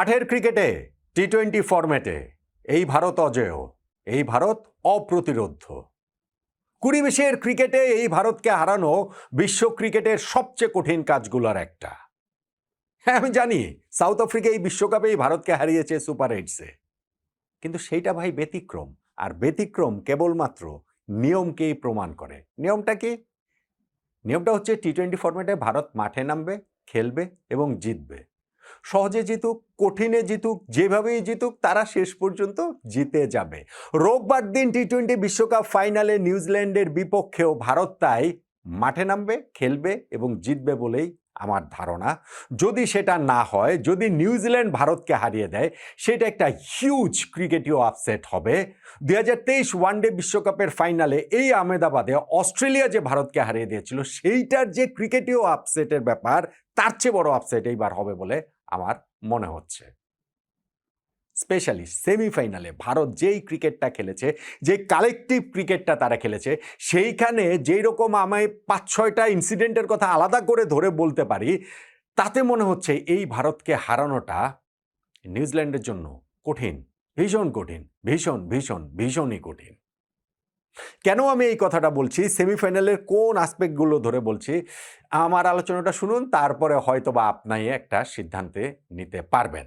মাঠের ক্রিকেটে টি-20 ফরম্যাটে এই ভারত অজেয়, এই ভারত অপ্রতিরোধ্য। 20-20 ক্রিকেটে এই ভারতকে হারানো বিশ্ব ক্রিকেটের সবচেয়ে কঠিন কাজগুলোর একটা। হ্যাঁ, আমি জানি সাউথ আফ্রিকা এই বিশ্বকাপে এই ভারতকে হারিয়েছে সুপার এইটসে, কিন্তু সেইটা ভাই ব্যতিক্রম। আর ব্যতিক্রম কেবলমাত্র নিয়মকেই প্রমাণ করে। নিয়মটা কি? নিয়মটা হচ্ছে টি-20 ফরম্যাটে ভারত মাঠে নামবে, খেলবে এবং জিতবে। সহজে জিতুক, কঠিনে জিতুক, যেভাবেই জিতুক, তারা শেষ পর্যন্ত জিতে যাবে। রোববার দিন টি-20 বিশ্বকাপ ফাইনালে নিউজিল্যান্ডের বিপক্ষেও ভারত তাই মাঠে নামবে, খেলবে এবং জিতবে বলেই আমার ধারণা। যদি সেটা না হয়, যদি নিউজিল্যান্ড ভারতকে হারিয়ে দেয়, সেটা একটা হিউজ ক্রিকেটীয় আপসেট হবে। 2023 ওয়ানডে বিশ্বকাপের ফাইনালে এই আহমেদাবাদে অস্ট্রেলিয়া যে ভারতকে হারিয়ে দিয়েছিল, সেইটার যে ক্রিকেটীয় আপসেটের ব্যাপার, তার চেয়ে বড় আপসেট এইবার হবে বলে আমার মনে হচ্ছে। স্পেশালি সেমিফাইনালে ভারত যেই ক্রিকেটটা খেলেছে, যে কালেকটিভ ক্রিকেটটা তারা খেলেছে, সেইখানে যেই রকম আমি 5-6টা ইনসিডেন্টের কথা আলাদা করে ধরে বলতে পারি, তাতে মনে হচ্ছে এই ভারতকে হারানোটা নিউজিল্যান্ডের জন্য কঠিন, ভীষণ কঠিন, ভীষণই কঠিন। কেন আমি এই কথাটা বলছি, সেমিফাইনালের কোন আসপেক্টগুলো ধরে বলছি, আমার আলোচনাটা শুনুন, তারপরে হয়তোবা আপনি একটা সিদ্ধান্তে নিতে পারবেন।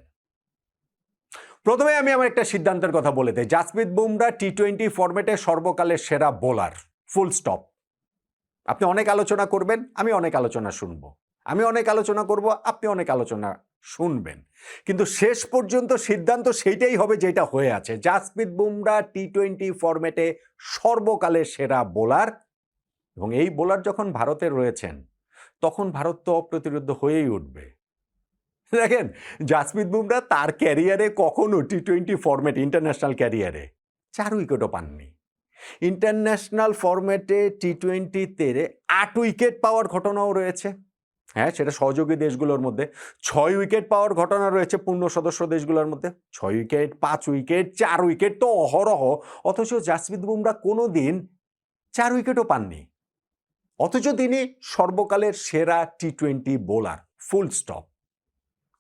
প্রথমে আমি আমার একটা সিদ্ধান্তের কথা বলে দেই। জাসপ্রীত বুমরা টি-20 ফরম্যাটে সর্বকালের সেরা বোলার, ফুল স্টপ। আপনি অনেক আলোচনা করবেন, আমি অনেক আলোচনা শুনবো। আমি অনেক আলোচনা করব, আপনি অনেক আলোচনা শুনবেন, কিন্তু শেষ পর্যন্ত সিদ্ধান্ত সেইটাই হবে যেটা হয়ে আছে। জাসপ্রীত বুমরা টি-20 ফরম্যাটে সর্বকালের সেরা বোলার, এবং এই বোলার যখন ভারতে রয়েছেন, তখন ভারত তো অপ্রতিরোধ্য হয়েই উঠবে। দেখেন, জাসপ্রীত বুমরা তার ক্যারিয়ারে কখনো টি-20 ফরম্যাট, ইন্টারন্যাশনাল ক্যারিয়ারে 4 উইকেটও পাননি। ইন্টারন্যাশনাল ফরম্যাটে টি-20-তে 8 উইকেট পাওয়ার ঘটনাও রয়েছে। হ্যাঁ, সেটা সহযোগী দেশগুলোর মধ্যে। 6 উইকেট পাওয়ার ঘটনা রয়েছে পূর্ণ সদস্য দেশগুলোর মধ্যে। 6 উইকেট, 5 উইকেট, 4 উইকেট তো অহরহ। অথচ জাসপ্রীত বুমরা কোনোদিন 4 উইকেটও পাননি। অথচ তিনি সর্বকালের সেরা টি-20 বোলার, ফুল স্টপ।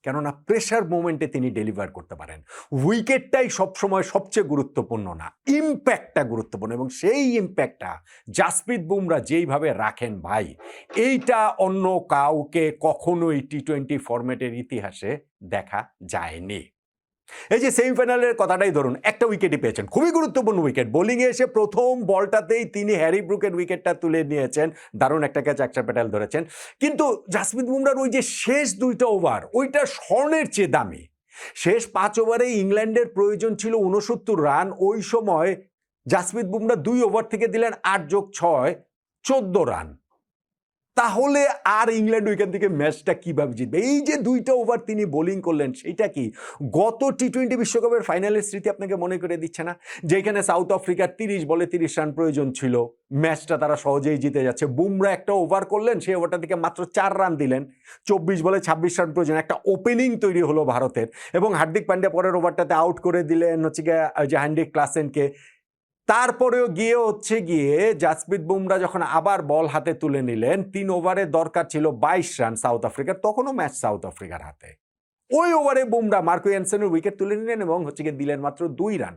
কেননা প্রেশার মোমেন্টে তিনি ডেলিভার করতে পারেন। উইকেটটাই সবসময় সবচেয়ে গুরুত্বপূর্ণ না, ইম্প্যাক্টটা গুরুত্বপূর্ণ, এবং সেই ইম্প্যাক্টটা জাসপ্রীত বুমরা যেইভাবে রাখেন ভাই, এইটা অন্য কাউকে কখনোই টি-20 ফরম্যাটের ইতিহাসে দেখা যায়নি। এই যে সেমিফাইনালের কথাটাই ধরুন, একটা উইকেটই পেয়েছেন, খুবই গুরুত্বপূর্ণ উইকেট। বোলিংয়ে এসে প্রথম বলটাতেই তিনি হ্যারি ব্রুকের উইকেটটা তুলে নিয়েছেন, দারুণ একটা ক্যাচ অক্ষর প্যাটেল ধরেছেন। কিন্তু জাসপ্রীত বুমরার ওই যে শেষ 2টা ওভার, ওইটা স্বর্ণের চেয়ে দামি। শেষ 5 ওভারে ইংল্যান্ডের প্রয়োজন ছিল 69 রান। ওই সময় জাসপ্রীত বুমরা 2 ওভার থেকে দিলেন 8 + 6 14 রান। তাহলে আর ইংল্যান্ড ওইখান থেকে ম্যাচটা কিভাবে জিতবে? এই যে 2টা ওভার তিনি বোলিং করলেন, সেটা কি গত টি-20 বিশ্বকাপের ফাইনালের স্মৃতি আপনাকে মনে করে দিচ্ছে না? যেখানে সাউথ আফ্রিকার 30 বলে 30 রান প্রয়োজন ছিল, ম্যাচটা তারা সহজেই জিতে যাচ্ছে। বুমরা একটা ওভার করলেন, সেই ওভারটা থেকে মাত্র 4 রান দিলেন। 24 বলে 26 রান প্রয়োজন, একটা ওপেনিং তৈরি হলো ভারতের, এবং হার্দিক পান্ডিয়া পরের ওভারটাতে আউট করে দিলেন হচ্ছে যে হেনরিক ক্লাসেনকে। তারপরেও গিয়ে জাসপ্রীত বুমরা যখন আবার বল হাতে তুলে নিলেন, 3 ওভারে দরকার ছিল 22 রান সাউথ আফ্রিকার, তখনও ম্যাচ সাউথ আফ্রিকার হাতে। ওই ওভারে বুমরা মার্কো ইয়ানসেনের উইকেট তুলে নিলেন এবং দিলেন মাত্র 2 রান।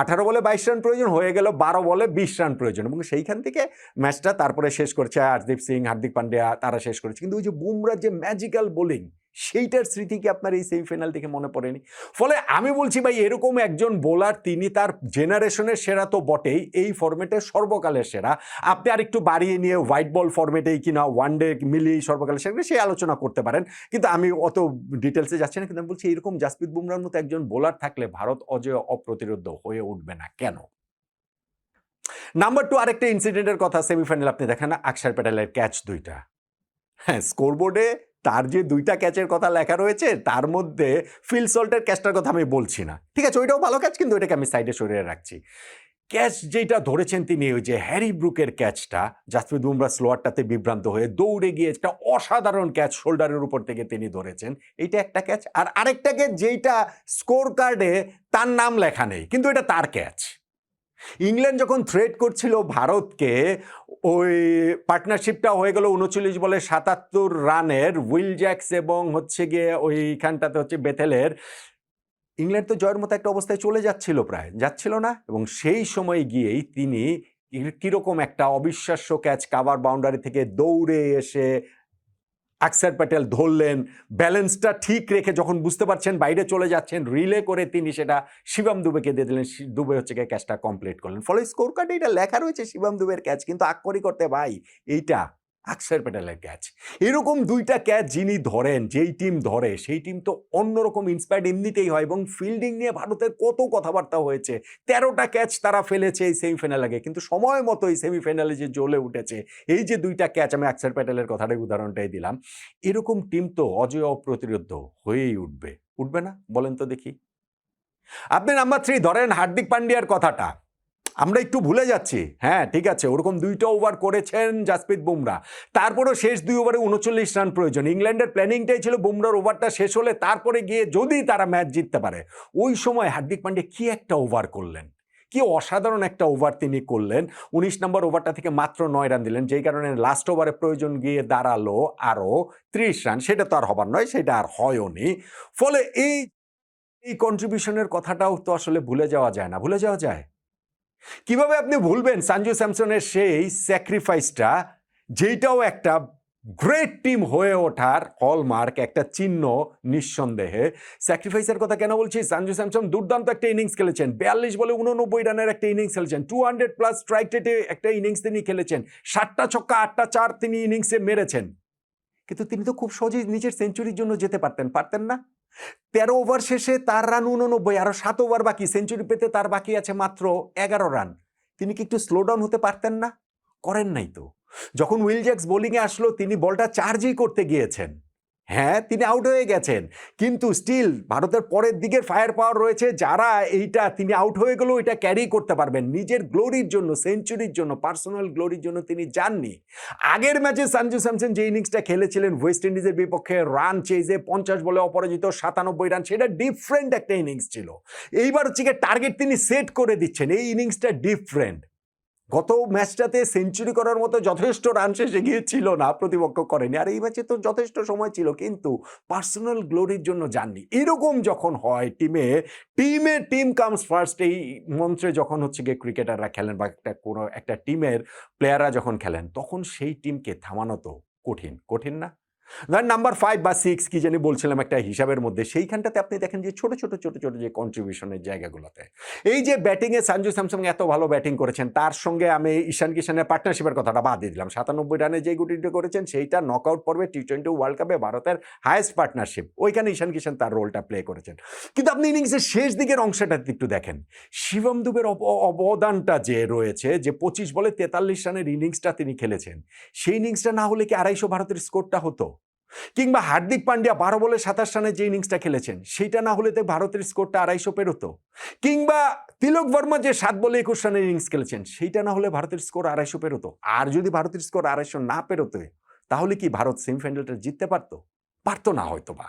18 বলে 22 রান প্রয়োজন, হয়ে গেল 12 বলে 20 রান প্রয়োজন, এবং সেইখান থেকে ম্যাচটা তারপরে শেষ করেছে হরদীপ সিং, হার্দিক পান্ডিয়া, তারা শেষ করেছে। কিন্তু ওই যে বুমরার যে ম্যাজিক্যাল বোলিং, সেইটার স্মৃতি কি আপনার এই সেমিফাইনাল থেকে মনে পড়েনি? ফলে আমি বলছি ভাই, এরকম একজন বোলার, তিনি তার জেনারেশনের সেরা তো বটেই, এই ফরম্যাটের সর্বকালের সেরা। আপনি আর একটু বাড়িয়ে নিয়ে হোয়াইট বল ফরম্যাটেই কিনা ওয়ানডে মিলিয়ে সর্বকালের সেরা, সেই আলোচনা করতে পারেন, কিন্তু আমি অত ডিটেলসে যাচ্ছি না। কিন্তু আমি বলছি, এরকম জাসপ্রীত বুমরার মতো একজন বোলার থাকলে ভারত অজেয়, অপ্রতিরোধ্য হয়ে উঠবে না কেন? নাম্বার 2, আরেকটা ইনসিডেন্টের কথা সেমিফাইনাল আপনি দেখেন না, অক্ষর প্যাটেলের ক্যাচ 2টা। হ্যাঁ, স্কোরবোর্ডে তার যে 2টা ক্যাচের কথা লেখা রয়েছে, তার মধ্যে ফিল সল্টের ক্যাচটার কথা আমি বলছি না, ঠিক আছে, ওইটাও ভালো ক্যাচ, কিন্তু ওইটাকে আমি সাইডে সরিয়ে রাখছি। ক্যাচ যেটা ধরেছেন তিনি, ওই যে হ্যারি ব্রুকের ক্যাচটা, জাসপ্রীত বুমরা স্লোয়ারটাতে বিভ্রান্ত হয়ে দৌড়ে গিয়ে একটা অসাধারণ ক্যাচ শোল্ডারের উপর থেকে তিনি ধরেছেন, এইটা একটা ক্যাচ। আর আরেকটা ক্যাচ যেটা স্কোর কার্ডে তার নাম লেখা নেই, কিন্তু এটা তার ক্যাচ। ইংল্যান্ড যখন থ্রেট করছিল ভারতকে, ওই পার্টনারশিপটা হয়ে গেল 39 বলে 77 রানের, উইল জ্যাক্স এবং হচ্ছে গিয়ে ওইখানটাতে হচ্ছে বেথেলের, ইংল্যান্ড তো জয়ের মতো একটা অবস্থায় চলে যাচ্ছিল, প্রায় যাচ্ছিল না, এবং সেই সময় গিয়েই তিনি কিরকম একটা অবিশ্বাস্য ক্যাচ কাভার বাউন্ডারি থেকে দৌড়ে এসে আকসার প্যাটেল ধরলেন, ব্যালেন্সটা ঠিক রেখে যখন বুঝতে পারছেন বাইরে চলে যাচ্ছেন, রিলে করে তিনি সেটা শিবম দুবেকে দিয়ে দিলেন, দুবে হচ্ছে গিয়ে ক্যাচটা কমপ্লিট করলেন। ফলে স্কোর কার্ডে এটা লেখা রয়েছে শিবম দুবের ক্যাচ, কিন্তু আক্ষরিক করতে ভাই এইটা আকসার প্যাটেলের ক্যাচ। এরকম দুইটা ক্যাচ যিনি ধরেন, যেই টিম ধরে সেই টিম তো অন্যরকম ইন্সপায়ার্ড এমনিতেই হয়, এবং ফিল্ডিং নিয়ে ভারতের কত কথাবার্তা হয়েছে, 13টা ক্যাচ তারা ফেলেছে এই সেমিফাইনাল আগে, কিন্তু সময় মতো এই সেমিফাইনালে যে জ্বলে উঠেছে, এই যে দুইটা ক্যাচ, আমি আকসার প্যাটেলের কথাটাই উদাহরণটাই দিলাম, এরকম টিম তো অজয় অপ্রতিরোধ্য হয়েই উঠবে, উঠবে না বলেন তো দেখি? আপনি নাম্বার 3 ধরেন হার্দিক পান্ডিয়ার কথাটা, আমরা একটু ভুলে যাচ্ছি, হ্যাঁ ঠিক আছে, ওরকম 2টা ওভার করেছেন জাসপ্রীত বুমরা, তারপরেও শেষ 2 ওভারে 39 রান প্রয়োজন। ইংল্যান্ডের প্ল্যানিংটাই ছিল বুমরার ওভারটা শেষ হলে তারপরে গিয়ে যদি তারা ম্যাচ জিততে পারে। ওই সময় হার্দিক পান্ডিয়া কি একটা ওভার করলেন, কি অসাধারণ একটা ওভার তিনি করলেন। 19 নম্বর ওভারটা থেকে মাত্র 9 রান দিলেন, যেই কারণে লাস্ট ওভারে প্রয়োজন গিয়ে দাঁড়ালো আরও 30 রান, সেটা তো আর হবার নয়, সেটা আর হয়নি। ফলে এই কন্ট্রিবিউশনের কথাটাও তো আসলে ভুলে যাওয়া যায় না, ভুলে যাওয়া যায়? কিভাবে আপনি ভুলবেন সঞ্জু স্যামসনের সেই স্যাক্রিফাইসটা, যেটাও একটা গ্রেট টিম হয়ে ওঠার হলমার্ক, একটা চিহ্ন নিঃসন্দেহে। স্যাক্রিফাইসের কথা কেন বলছি? সঞ্জু স্যামসন দুর্দান্ত একটা ইনিংস খেলেছেন, 42 বলে 89 রানের একটা ইনিংস খেলেছেন, 200+ স্ট্রাইক রেটে একটা ইনিংস তিনি খেলেছেন, 7টা ছক্কা 8টা 4 তিনি ইনিংসে মেরেছেন, কিন্তু তিনি তো খুব সহজেই নিজের সেঞ্চুরির জন্য যেতে পারতেন না? 13 ওভার শেষে তার রান 89, আরো 7 ওভার বাকি, সেঞ্চুরি পেতে তার বাকি আছে মাত্র 11 রান। তিনি কি একটু স্লো ডাউন হতে পারতেন না? করেন নাই তো। যখন উইল জ্যাক্স বোলিংয়ে আসলো, তিনি বলটা চার্জই করতে গিয়েছেন, হ্যাঁ তিনি আউট হয়ে গেছেন, কিন্তু স্টিল ভারতের পরের দিকের ফায়ার পাওয়ার রয়েছে, যারা এইটা তিনি আউট হয়ে গেলেও এটা ক্যারি করতে পারবেন। নিজের গ্লোরির জন্য, সেঞ্চুরির জন্য, পার্সোনাল গ্লোরির জন্য তিনি যাননি। আগের ম্যাচে সঞ্জু স্যামসন যে ইনিংসটা খেলেছিলেন ওয়েস্ট ইন্ডিজের বিপক্ষে, রান চেজে 50 বলে অপরাজিত 97 রান, সেটা ডিফারেন্ট একটা ইনিংস ছিল। এইবার হচ্ছে টার্গেট তিনি সেট করে দিচ্ছেন, এই ইনিংসটা ডিফারেন্ট। গত ম্যাচটাতে সেঞ্চুরি করার মতো যথেষ্ট রান শেষে গিয়েছিল না, প্রতিপক্ষ করেনি, আর এই ম্যাচে তো যথেষ্ট সময় ছিল, কিন্তু পার্সোনাল গ্লোরির জন্য যাননি। এরকম যখন হয় টিম কামস ফার্স্ট, এই মন্ত্রে যখন হচ্ছে গিয়ে ক্রিকেটাররা খেলেন বা কোনো একটা টিমের প্লেয়াররা যখন খেলেন, তখন সেই টিমকে থামানো তো কঠিন না? ধরেন নাম্বার 5 বা 6 কি জানি বলছিলাম একটা হিসাবের মধ্যে, সেইখানটাতে আপনি দেখেন যে ছোট যে কন্ট্রিবিউশনের জায়গাগুলোতে, এই যে ব্যাটিংয়ে সঞ্জু স্যামসন এত ভালো ব্যাটিং করেছেন, তার সঙ্গে আমি ঈশান কিষানের পার্টনারশিপের কথাটা বাদ দিয়ে দিলাম, 97 রানে যে গুটিটা করেছেন সেইটা নকআউট পর্বে T20 ওয়ার্ল্ড কাপে ভারতের হাইয়েস্ট পার্টনারশিপ, ওইখানে ঈশান কিষান তার রোলটা প্লে করেছেন। কিন্তু আপনি ইনিংসের শেষ দিকের অংশটাতে একটু দেখেন, শিবম দুবের অবদানটা যে রয়েছে, যে 25 বলে 43 রানের ইনিংসটা তিনি খেলেছেন, সেই ইনিংসটা না হলে কি 250 ভারতের স্কোরটা হতো? কিংবা হার্দিক পান্ডিয়া 12 বলে 27 রানে যে ইনিংসটা খেলেছেন, সেইটা না হলে তো ভারতের স্কোরটা 250 পেরোতো। কিংবা তিলক বর্মা যে 7 বলে 21 রানের ইনিংস খেলেছেন, সেইটা না হলে ভারতের স্কোর 250 পেরোতো। আর যদি ভারতের স্কোর 250 না পেরোতো, তাহলে কি ভারত সেমিফাইনালটা জিততে পারতো? পারতো না হয়তো বা।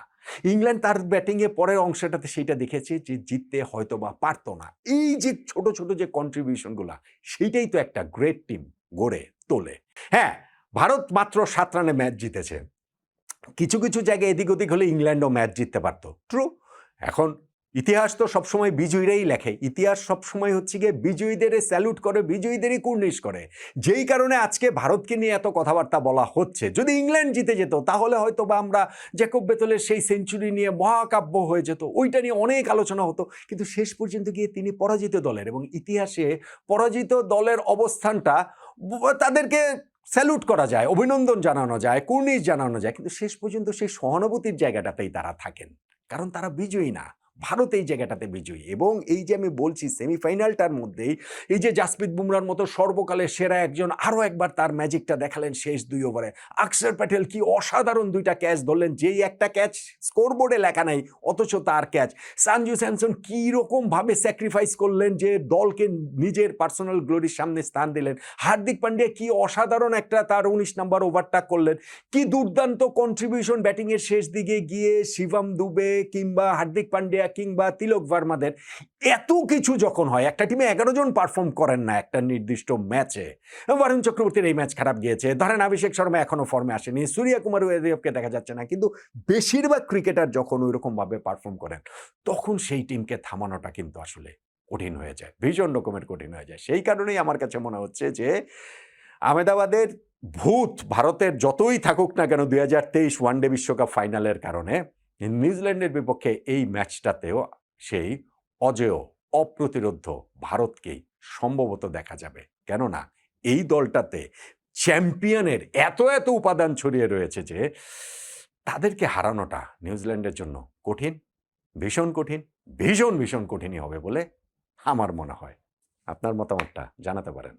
ইংল্যান্ড তার ব্যাটিংয়ে পরের অংশটাতে সেইটা দেখেছে যে জিততে হয়তো বা পারতো না। এই যে ছোট যে কন্ট্রিবিউশনগুলা, সেইটাই তো একটা গ্রেট টিম গড়ে তোলে। হ্যাঁ, ভারত মাত্র 7 রানে ম্যাচ জিতেছে, কিছু জায়গায় এদিক ওদিক হলে ইংল্যান্ডও ম্যাচ জিততে পারত, ট্রু। এখন ইতিহাস তো সবসময় বিজয়ীরাই লেখে, ইতিহাস সবসময় হচ্ছে গিয়ে বিজয়ীদের স্যালুট করে, বিজয়ীদেরই কুর্নিশ করে, যেই কারণে আজকে ভারতকে নিয়ে এত কথাবার্তা বলা হচ্ছে। যদি ইংল্যান্ড জিতে যেত, তাহলে হয়তো বা আমরা জ্যাকব বেথেলের সেই সেঞ্চুরি নিয়ে মহাকাব্য হয়ে যেত, ওইটা নিয়ে অনেক আলোচনা হতো, কিন্তু শেষ পর্যন্ত গিয়ে তিনি পরাজিত দলের, এবং ইতিহাসে পরাজিত দলের অবস্থানটা তাদেরকে স্যালুট করা যায়, অভিনন্দন জানানো যায়, কুর্নিশ জানানো যায়, কিন্তু শেষ পর্যন্ত সেই সহানুভূতির জায়গাটাতেই তারা থাকেন, কারণ তারা বিজয়ী না। ভারত এই জায়গাটাতে বিজয়ী। এবং এই যে আমি বলছি সেমিফাইনালটার মধ্যেই এই যে জাসপ্রীত বুমরার মতো সর্বকালের সেরা একজন আরও একবার তার ম্যাজিকটা দেখালেন শেষ 2 ওভারে। আকসার প্যাটেল কি অসাধারণ 2টা ক্যাচ ধরলেন, যেই একটা ক্যাচ স্কোরবোর্ডে লেখা নাই, অথচ তার ক্যাচ। সঞ্জু স্যামসন কীরকমভাবে স্যাক্রিফাইস করলেন, যে দলকে নিজের পার্সোনাল গ্লোরির সামনে স্থান দিলেন। হার্দিক পান্ডিয়া কি অসাধারণ একটা তার 19 নম্বর ওভারটা করলেন, কি দুর্দান্ত কন্ট্রিবিউশন ব্যাটিংয়ের শেষ দিকে গিয়ে শিবম দুবে কিংবা হার্দিক পান্ডিয়া কিংবা তিলক ভার্মাদের এত কিছু যখন হয়, একটা টিমে 11 জন পারফর্ম করেন না একটা নির্দিষ্ট ম্যাচে। বরুণ চক্রবর্তীর এই ম্যাচ খারাপ গিয়েছে, ধরেন অভিষেক শর্মা এখনো ফর্মে আসেনি, সূর্যকুমার ইয়াদবকে দেখা যাচ্ছে না, কিন্তু বেশিরভাগ ক্রিকেটার যখন ওইরকমভাবে পারফর্ম করেন তখন সেই টিমকে থামানোটা কিন্তু আসলে কঠিন হয়ে যায়, ভীষণ রকমের কঠিন হয়ে যায়। সেই কারণেই আমার কাছে মনে হচ্ছে যে আহমেদাবাদের ভূত ভারতের যতই থাকুক না কেন 2023 ওয়ানডে বিশ্বকাপ ফাইনালের কারণে, নিউজিল্যান্ডের বিপক্ষে এই ম্যাচটাতেও সেই অজেয় অপ্রতিরোধ্য ভারতকেই সম্ভবত দেখা যাবে। কেননা এই দলটাতে চ্যাম্পিয়নের এত এত উপাদান ছড়িয়ে রয়েছে যে তাদেরকে হারানোটা নিউজিল্যান্ডের জন্য কঠিন, ভীষণ কঠিন, ভীষণ ভীষণ কঠিনই হবে বলে আমার মনে হয়। আপনার মতামতটা জানাতে পারেন।